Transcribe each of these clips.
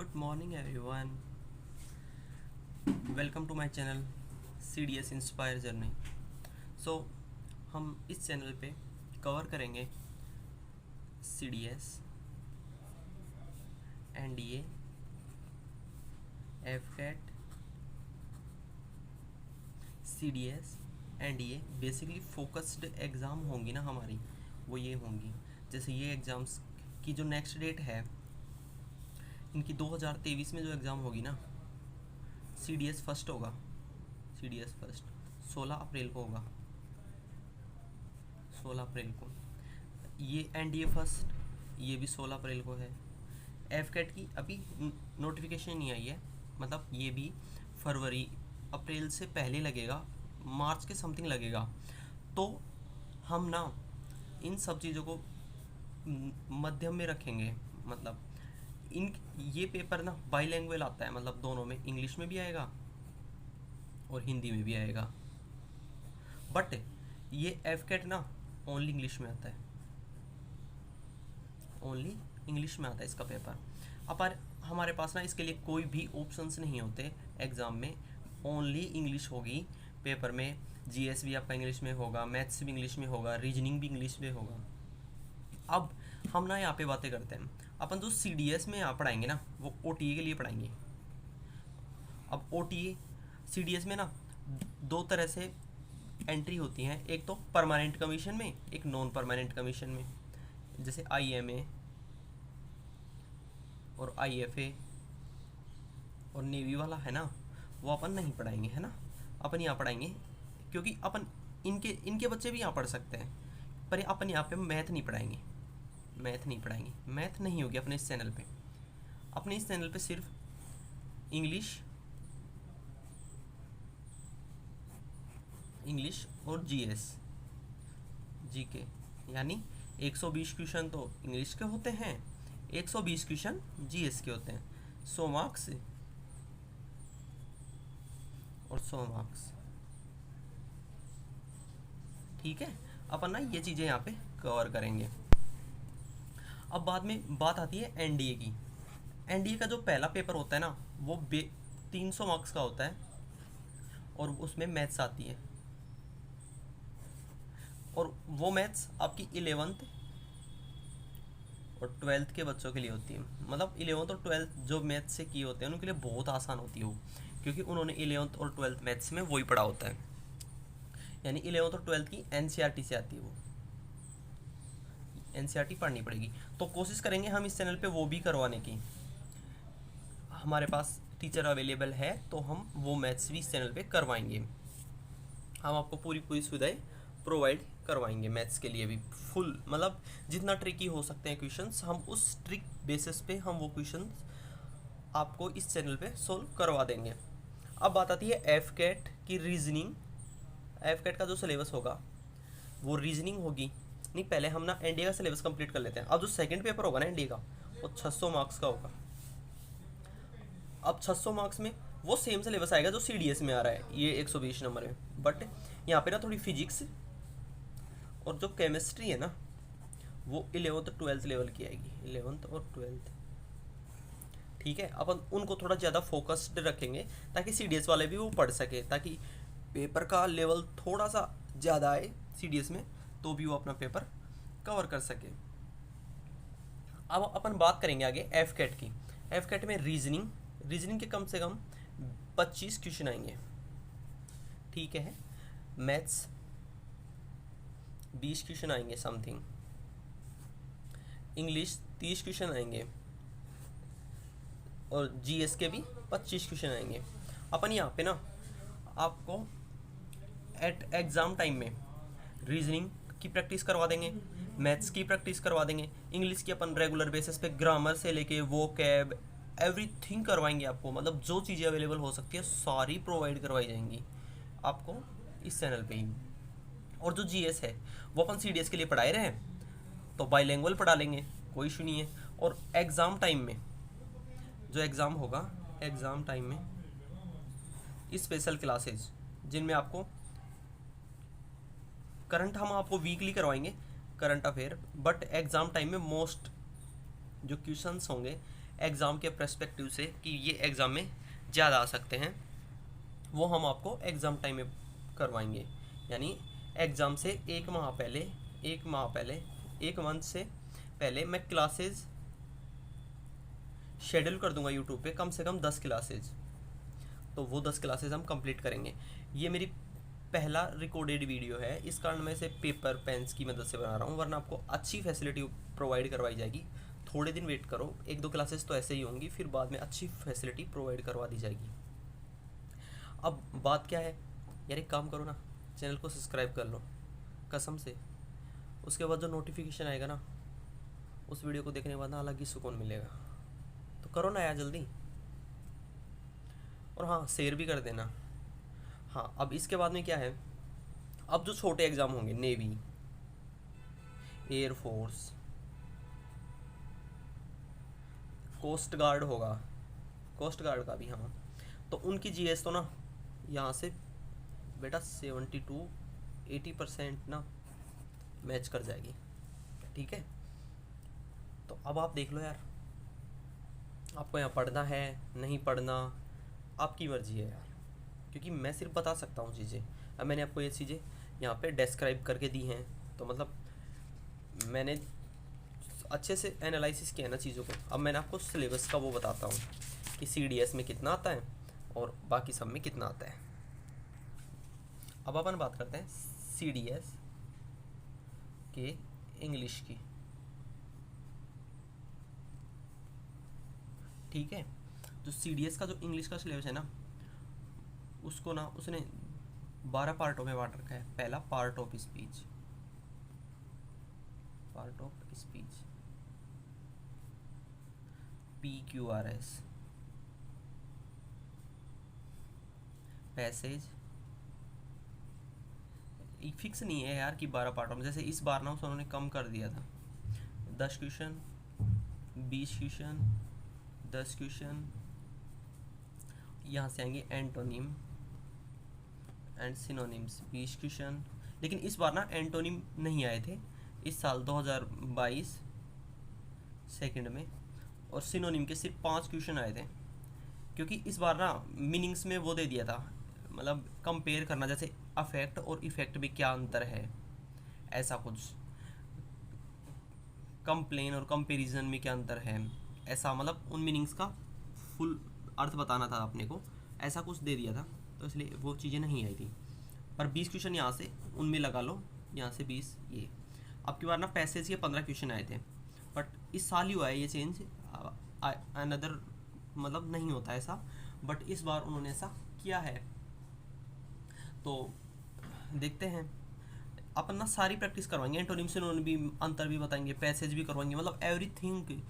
Good morning everyone. Welcome to my channel CDS Inspire Journey. So हम इस channel पे cover करेंगे CDS, NDA, FCAT, CDS, NDA basically focused exam होंगी ना हमारी, वो ये होंगी। जैसे ये एग्ज़ाम्स की जो नेक्स्ट डेट है, इनकी 2023 में जो एग्ज़ाम होगी ना, CDS फर्स्ट होगा। CDS फर्स्ट 16 अप्रैल को होगा, 16 अप्रैल को। ये NDA फर्स्ट, ये भी 16 अप्रैल को है। FCAT की अभी नोटिफिकेशन नहीं आई है, मतलब ये भी फरवरी अप्रैल से पहले लगेगा, मार्च के समथिंग लगेगा। तो हम ना इन सब चीज़ों को मध्यम में रखेंगे। मतलब इन ये पेपर ना बाईलैंग्वेज आता है, मतलब दोनों में, इंग्लिश में भी आएगा और हिंदी में भी आएगा। बट ये FCAT ना ओनली इंग्लिश में आता है, ओनली इंग्लिश में आता है इसका पेपर। अब हमारे पास ना इसके लिए कोई भी ऑप्शंस नहीं होते एग्ज़ाम में, ओनली इंग्लिश होगी पेपर में। GS भी आपका इंग्लिश में होगा, मैथ्स भी इंग्लिश में होगा, रीजनिंग भी इंग्लिश में होगा। अब हम ना यहाँ पे बातें करते हैं, अपन जो CDS में यहाँ पढ़ाएंगे ना, वो OTA के लिए पढ़ाएंगे। अब OTA CDS में ना दो तरह से एंट्री होती हैं, एक तो परमानेंट कमीशन में, एक नॉन परमानेंट कमीशन में। जैसे IMA और IFA और नेवी वाला है ना, वो अपन नहीं पढ़ाएंगे, है ना। अपन यहाँ पढ़ाएंगे क्योंकि अपन इनके बच्चे भी यहाँ पढ़ सकते हैं, पर अपन यहाँ पे मैथ नहीं पढ़ाएंगे। मैथ नहीं होगी अपने इस चैनल पे। अपने इस चैनल पे सिर्फ इंग्लिश और GK, यानी 120 क्वेश्चन तो इंग्लिश के होते हैं, 120 क्वेश्चन GS के होते हैं, 100 मार्क्स और 100 मार्क्स। ठीक है, अपन ना ये चीज़ें यहाँ पे कवर करेंगे। अब बाद में बात आती है NDA की। NDA का जो पहला पेपर होता है ना, वो 300 मार्क्स का होता है और उसमें मैथ्स आती है। और वो मैथ्स आपकी 11th और 12th के बच्चों के लिए होती है। मतलब 11th और 12th जो मैथ्स से किए होते हैं उनके लिए बहुत आसान होती है वो, क्योंकि उन्होंने 11th और 12th मैथ्स में वही पढ़ा होता है। यानी 11th और 12th की NCERT से आती है, वो NCERT पढ़नी पड़ेगी। तो कोशिश करेंगे हम इस चैनल पे वो भी करवाने की। हमारे पास टीचर अवेलेबल है तो हम वो मैथ्स भी इस चैनल पे करवाएंगे। हम आपको पूरी सुविधाएं प्रोवाइड करवाएंगे मैथ्स के लिए भी, फुल, मतलब जितना ट्रिकी हो सकते हैं क्वेश्चंस, हम उस ट्रिक बेसिस पे हम वो क्वेश्चंस आपको इस चैनल पे सोल्व करवा देंगे। अब बात आती है FCAT की रीजनिंग। FCAT का जो सिलेबस होगा वो रीजनिंग होगी। नहीं, पहले हम ना NDA का सिलेबस कंप्लीट कर लेते हैं। अब जो सेकंड पेपर होगा ना NDA का, वो 600 मार्क्स का होगा। अब 600 मार्क्स में वो सेम सिलेबस आएगा जो CDS में आ रहा है, ये 120 नंबर में। बट यहाँ पे ना थोड़ी फिजिक्स और जो केमिस्ट्री है ना, वो 11th 12th लेवल की आएगी, 11th और 12th। ठीक है, अपन उनको थोड़ा ज़्यादा फोकस्ड रखेंगे ताकि CDS वाले भी वो पढ़ सके, ताकि पेपर का लेवल थोड़ा सा ज़्यादा आए CDS में, तो भी वो अपना पेपर कवर कर सके। अब अपन बात करेंगे आगे FCAT की। FCAT में रीजनिंग के कम से कम 25 क्वेश्चन आएंगे। ठीक है, मैथ्स 20 क्वेश्चन आएंगे समथिंग, इंग्लिश 30 क्वेश्चन आएंगे और GS के भी 25 क्वेश्चन आएंगे। अपन यहाँ पे ना आपको एट एग्ज़ाम टाइम में रीजनिंग की प्रैक्टिस करवा देंगे, मैथ्स की प्रैक्टिस करवा देंगे, इंग्लिश की अपन रेगुलर बेसिस पे ग्रामर से लेके वोकैब एवरीथिंग करवाएंगे आपको। मतलब जो चीज़ें अवेलेबल हो सकती है सारी प्रोवाइड करवाई जाएंगी आपको इस चैनल पे ही। और जो GS है वो अपन CDS के लिए पढ़ाए रहे हैं, तो बाईलैंग्वेज पढ़ा लेंगे, कोई इशू नहीं है। और एग्ज़ाम टाइम में जो एग्ज़ाम होगा, एग्ज़ाम टाइम में स्पेशल क्लासेस जिनमें आपको करंट, हम आपको वीकली करवाएंगे current affair, but exam time में मोस्ट जो क्वेश्चंस होंगे एग्ज़ाम के पर्सपेक्टिव से कि ये एग्ज़ाम में ज़्यादा आ सकते हैं, वो हम आपको एग्ज़ाम टाइम में करवाएंगे। यानी एग्ज़ाम से एक माह पहले, एक मंथ से पहले मैं क्लासेस शेड्यूल कर दूंगा यूट्यूब पे, कम से कम 10 क्लासेज। तो वो 10 क्लासेज हम कंप्लीट करेंगे। ये मेरी पहला रिकॉर्डेड वीडियो है, इस कारण मैं इसे पेपर पेन्स की मदद से बना रहा हूँ, वरना आपको अच्छी फैसिलिटी प्रोवाइड करवाई जाएगी। थोड़े दिन वेट करो, 1-2 क्लासेस तो ऐसे ही होंगी, फिर बाद में अच्छी फैसिलिटी प्रोवाइड करवा दी जाएगी। अब बात क्या है यार, एक काम करो ना, चैनल को सब्सक्राइब कर लो कसम से। उसके बाद जो नोटिफिकेशन आएगा ना, उस वीडियो को देखने के बाद ना अलग ही सुकून मिलेगा। तो करो ना यार जल्दी, और हाँ शेयर भी कर देना। हाँ, अब इसके बाद में क्या है, अब जो छोटे एग्ज़ाम होंगे, नेवी, एयरफोर्स, कोस्ट गार्ड होगा, कोस्ट गार्ड का भी, हाँ, तो उनकी जीएस तो ना यहाँ से बेटा 70-80% ना मैच कर जाएगी। ठीक है, तो अब आप देख लो यार, आपको यहाँ पढ़ना है नहीं पढ़ना आपकी मर्जी है यार, क्योंकि मैं सिर्फ बता सकता हूँ चीज़ें। अब मैंने आपको ये चीज़ें यहाँ पे डिस्क्राइब करके दी हैं, तो मतलब मैंने अच्छे से एनालिसिस किया ना चीज़ों को। अब मैंने आपको सिलेबस का वो बताता हूँ कि सीडीएस में कितना आता है और बाकी सब में कितना आता है। अब अपन बात करते हैं सीडीएस के इंग्लिश की। ठीक है, तो सीडीएस का जो इंग्लिश का सिलेबस है ना, उसको ना उसने 12 पार्टों में बांट रखा है। पहला part of speech, PQRS, passage. Fix नहीं है यार कि 12 पार्टों में, जैसे इस बार ना उन्होंने कम कर दिया था, 10 क्वेश्चन, 20 क्वेश्चन, 10 क्वेश्चन। यहाँ से आएंगे एंटोनिम एंड सिनोनिम्स, 20 क्वेश्चन। लेकिन इस बार ना एंटोनिम नहीं आए थे इस साल 2022 सेकंड में, और सिनोनिम के सिर्फ 5 क्वेश्चन आए थे, क्योंकि इस बार ना मीनिंग्स में वो दे दिया था, मतलब कंपेयर करना, जैसे अफेक्ट और इफेक्ट में क्या अंतर है, ऐसा कुछ, कंप्लेन और कंपैरिजन में क्या अंतर है, ऐसा, मतलब उन मीनिंग्स का फुल अर्थ बताना था अपने को, ऐसा कुछ दे दिया था, तो इसलिए वो चीज़ें नहीं आई थी। पर 20 क्वेश्चन यहाँ से उनमें लगा लो, यहाँ से 20 ये। अब की बार ना पैसेज के 15 क्वेश्चन आए थे, बट इस साल ही हुआ है ये चेंज, अनदर मतलब नहीं होता ऐसा, बट इस बार उन्होंने ऐसा किया है। तो देखते हैं, अपन ना सारी प्रैक्टिस करवाएंगे, एंटोनिम से उन्होंने भी अंतर भी बताएंगे, पैसेज भी करवाएंगे, मतलब एवरीथिंग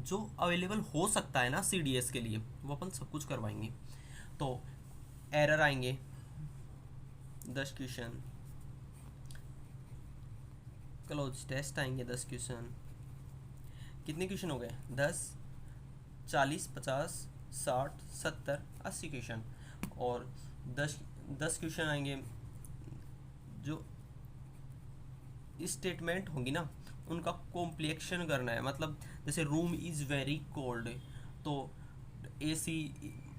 जो अवेलेबल हो सकता है ना सीडीएस के लिए, वो अपन सब कुछ करवाएंगे। तो एरर आएंगे 10 क्वेश्चन, क्लोज टेस्ट आएंगे 10 क्वेश्चन। कितने क्वेश्चन हो गए? 10, 40, 50, 60, 70, 80 क्वेश्चन। और 10 क्वेश्चन आएंगे जो स्टेटमेंट होंगी ना, उनका कॉम्प्लेक्शन करना है, मतलब जैसे रूम इज़ वेरी कोल्ड, तो AC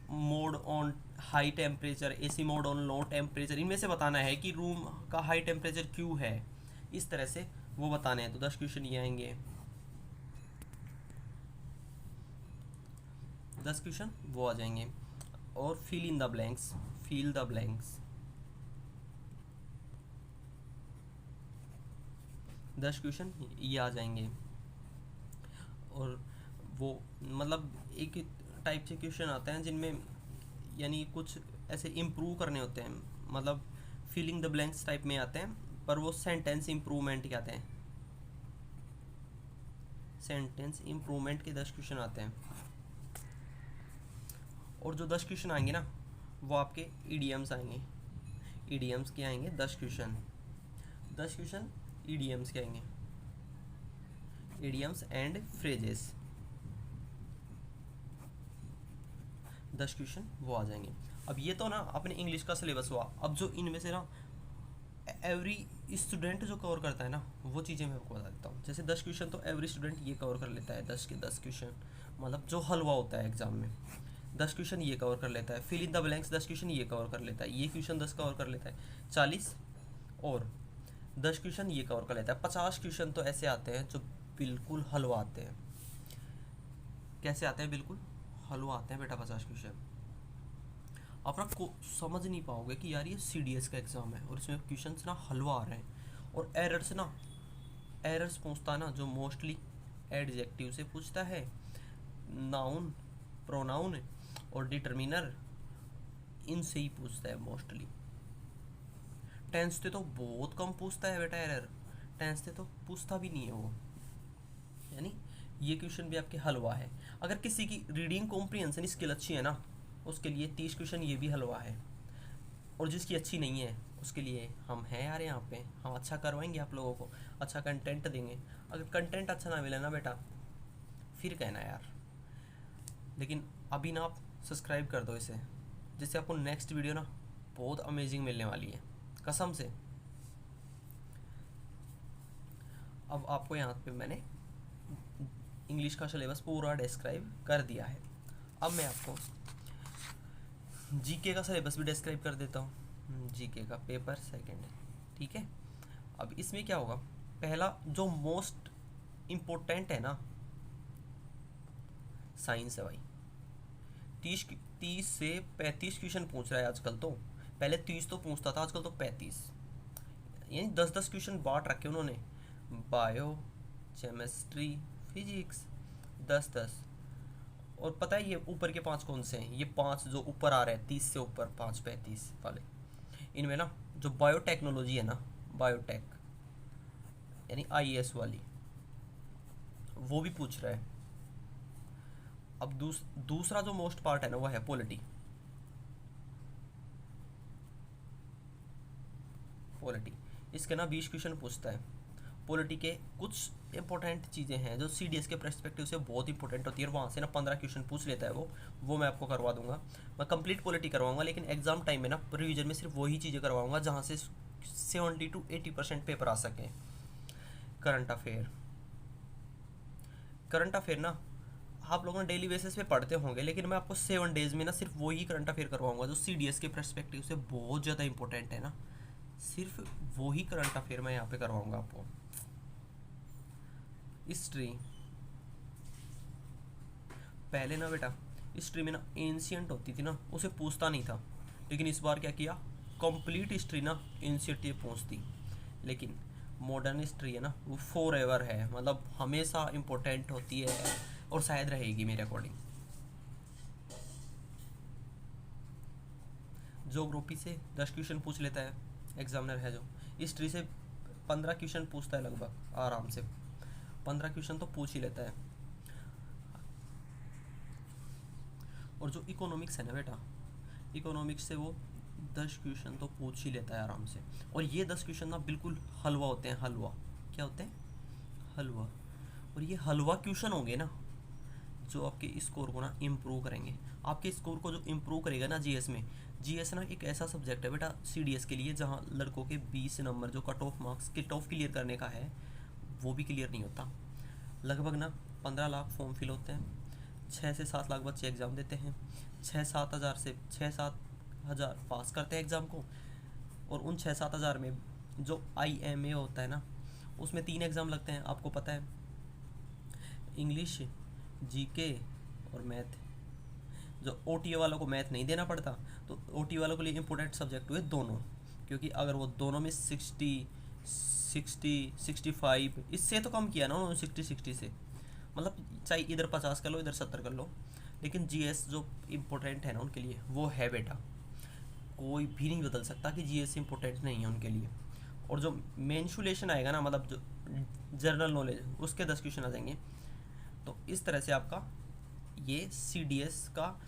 mode on high temperature, AC mode on low temperature, इनमें से बताना है कि रूम का हाई टेम्परेचर क्यों है, इस तरह से वो बताने हैं। तो 10 क्वेश्चन ये आएंगे, 10 क्वेश्चन वो आ जाएंगे। और fill in the blanks, 10 question ये आ जाएंगे। और वो मतलब एक टाइप से क्वेश्चन आते हैं जिनमें यानी कुछ ऐसे इम्प्रूव करने होते हैं, मतलब फिलिंग द ब्लैंक्स टाइप में आते हैं, पर वो सेंटेंस इम्प्रूवमेंट के आते हैं, सेंटेंस इम्प्रूवमेंट के 10 क्वेश्चन आते हैं। और जो 10 क्वेश्चन आएंगे ना, वो आपके ईडीएम्स आएंगे, ईडीएम्स के आएंगे 10 क्वेश्चन, 10 क्वेश्चन ईडीएम्स के आएंगे, ईडीएम्स एंड फ्रेजेस, 10 क्वेश्चन वो आ जाएंगे। अब ये तो ना अपने इंग्लिश का सिलेबस हुआ। अब जो इनमें से ना एवरी स्टूडेंट जो कवर करता है ना, वो चीज़ें मैं आपको बता देता हूँ। जैसे 10 क्वेश्चन तो एवरी स्टूडेंट ये कवर कर लेता है, 10 के 10 क्वेश्चन, मतलब जो हलवा होता है एग्जाम में, 10 क्वेश्चन ये कवर कर लेता है। Fill in the blanks 10 question ये कवर कर लेता है, ये क्वेश्चन 10 कवर कर लेता है, 40 और 10 क्वेश्चन ये कवर कर लेता है। 50 क्वेश्चन तो ऐसे आते हैं जो बिल्कुल हलवा आते हैं। कैसे आते हैं? बिल्कुल हलवा आते हैं बेटा 50 क्वेश्चन। आप ना को समझ नहीं पाओगे कि यार ये CDS का एग्ज़ाम है और इसमें क्वेश्चन ना हलवा आ रहे हैं। और एरर्स पूछता है ना, जो मोस्टली एडजेक्टिव से पूछता है, नाउन, प्रोनाउन और डिटर्मिनर, इनसे ही पूछता है मोस्टली। टेंस से तो बहुत कम पूछता है बेटा एरर, टेंस से तो पूछता भी नहीं है वो। यानी ये क्वेश्चन भी आपके हलवा है। अगर किसी की रीडिंग कॉम्प्रिहेंशन स्किल अच्छी है ना, उसके लिए 30 क्वेश्चन ये भी हलवा है। और जिसकी अच्छी नहीं है उसके लिए हम हैं यार यहाँ पे, हम अच्छा करवाएंगे आप लोगों को, अच्छा कंटेंट देंगे। अगर कंटेंट अच्छा ना मिले ना बेटा, फिर कहना यार। लेकिन अभी ना आप सब्सक्राइब कर दो इसे, जिससे आपको नेक्स्ट वीडियो ना बहुत अमेजिंग मिलने वाली है, कसम से। अब आपको यहाँ पे मैंने इंग्लिश का सिलेबस पूरा डिस्क्राइब कर दिया है। अब मैं आपको जीके का सिलेबस भी डिस्क्राइब कर देता हूँ। जीके का पेपर सेकंड है, ठीक है। अब इसमें क्या होगा, पहला जो मोस्ट इम्पोर्टेंट है ना, साइंस है भाई। 30 से 35 क्वेश्चन पूछ रहा है आजकल तो। पहले 30 तो पूछता था, आजकल तो 35, यानी 10-10 क्वेश्चन बांट रखे उन्होंने। Bio, chemistry, physics, 10-10। और पता है ये ऊपर के 5 कौन से हैं? ये 5 जो ऊपर आ रहे हैं 30 से ऊपर, 5-35 वाले, इनमें ना जो बायोटेक्नोलॉजी है ना, बायोटेक यानी IAS वाली, वो भी पूछ रहा है। अब दूसरा जो मोस्ट पार्ट है ना, वो है पॉलिटी। इसके ना 20 क्वेश्चन पूछता है। पॉलिटी के कुछ इंपॉर्टेंट चीज़ें हैं जो CDS के पर्सपेक्टिव से बहुत इंपॉर्टेंट होती है, और वहाँ से ना 15 क्वेश्चन पूछ लेता है वो मैं आपको करवा दूंगा। मैं कंप्लीट पॉलिटी करवाऊंगा, लेकिन एग्जाम टाइम में ना रिवीजन में सिर्फ वही चीज़ें करवाऊंगा जहाँ से 70 to 80% पेपर आ सके। करंट अफेयर ना आप लोगों ने डेली बेसिस पे पढ़ते होंगे, लेकिन मैं आपको 7 डेज में ना सिर्फ वही करंट अफेयर करवाऊंगा जो CDS के पर्सपेक्टिव से बहुत ज़्यादा इंपॉर्टेंट है ना। सिर्फ वही करंट अफेयर मैं यहाँ पे करवाऊंगा आपको। हिस्ट्री, पहले ना बेटा हिस्ट्री में ना एंशियंट होती थी ना, उसे पूछता नहीं था, लेकिन इस बार क्या किया, कंप्लीट हिस्ट्री ना एंशियंट ये पूछती। लेकिन मॉडर्न हिस्ट्री है ना, वो फॉर एवर है, मतलब हमेशा इम्पोर्टेंट होती है और शायद रहेगी मेरे अकॉर्डिंग। ज्योग्राफी से 10 क्वेश्चन पूछ लेता है एग्जामिनर है जो। हिस्ट्री से 15 क्वेश्चन पूछता है लगभग आराम से, 15 क्वेश्चन तो पूछ ही लेता है। और जो इकोनॉमिक्स है ना बेटा, इकोनॉमिक्स से वो 10 क्वेश्चन तो पूछ ही लेता है आराम से। और ये 10 क्वेश्चन ना बिल्कुल हलवा होते हैं। हलवा क्या होते हैं? हलवा। और ये हलवा क्वेश्चन होंगे ना जो आपके स्कोर को ना इम्प्रूव करेंगे। आपके स्कोर को जो इम्प्रूव करेगा ना जीएस में, जीएस ना एक ऐसा सब्जेक्ट है बेटा CDS के लिए जहाँ लड़कों के 20 नंबर जो cut off marks cut off clear करने का है वो भी क्लियर नहीं होता। लगभग ना 15 लाख फॉर्म फिल होते हैं, 6 से 7 लाख बच्चे एग्ज़ाम देते हैं, 6-7 हज़ार पास करते हैं एग्ज़ाम को। और उन 6-7 हज़ार में जो IMA होता है ना, उसमें 3 एग्ज़ाम लगते हैं, आपको पता है, इंग्लिश, GK और मैथ। जो OTA वालों को मैथ नहीं देना पड़ता, तो OTA वालों के लिए इंपॉर्टेंट सब्जेक्ट हुए दोनों, क्योंकि अगर वो दोनों में 65 इससे तो कम किया ना उन्होंने, 60 से, मतलब चाहे इधर 50 कर लो इधर 70 कर लो, लेकिन GS जो इम्पोर्टेंट है ना उनके लिए वो है बेटा। कोई भी नहीं बदल सकता कि GS इम्पोर्टेंट नहीं है उनके लिए। और जो मेंसुरेशन आएगा ना, मतलब जो जनरल नॉलेज, उसके 10 क्वेश्चन आ जाएंगे। तो इस तरह से आपका ये CDS का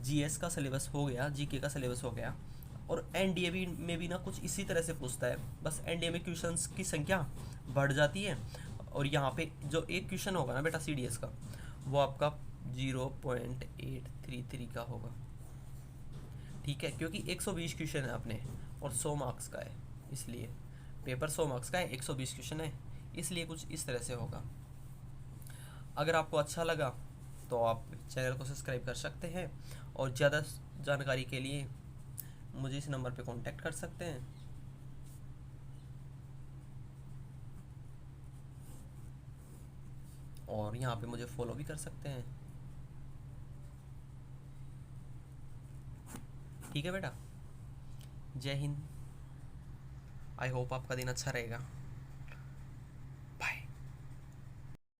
GS का सिलेबस हो गया, GK का सिलेबस हो गया। और NDA में भी ना कुछ इसी तरह से पूछता है, बस NDA में क्वेश्चंस की संख्या बढ़ जाती है। और यहाँ पे जो एक क्वेश्चन होगा ना बेटा CDS का, वो आपका 0.833 का होगा, ठीक है, क्योंकि 120 क्वेश्चन है अपने और 100 मार्क्स का है, इसलिए पेपर 100 मार्क्स का है, 120 क्वेश्चन है, इसलिए कुछ इस तरह से होगा। अगर आपको अच्छा लगा तो आप चैनल को सब्सक्राइब कर सकते हैं, और ज़्यादा जानकारी के लिए मुझे इस नंबर पे कांटेक्ट कर सकते हैं। और यहाँ पे मुझे फॉलो भी कर सकते हैं। ठीक है बेटा, जय हिंद। आई होप आपका दिन अच्छा रहेगा।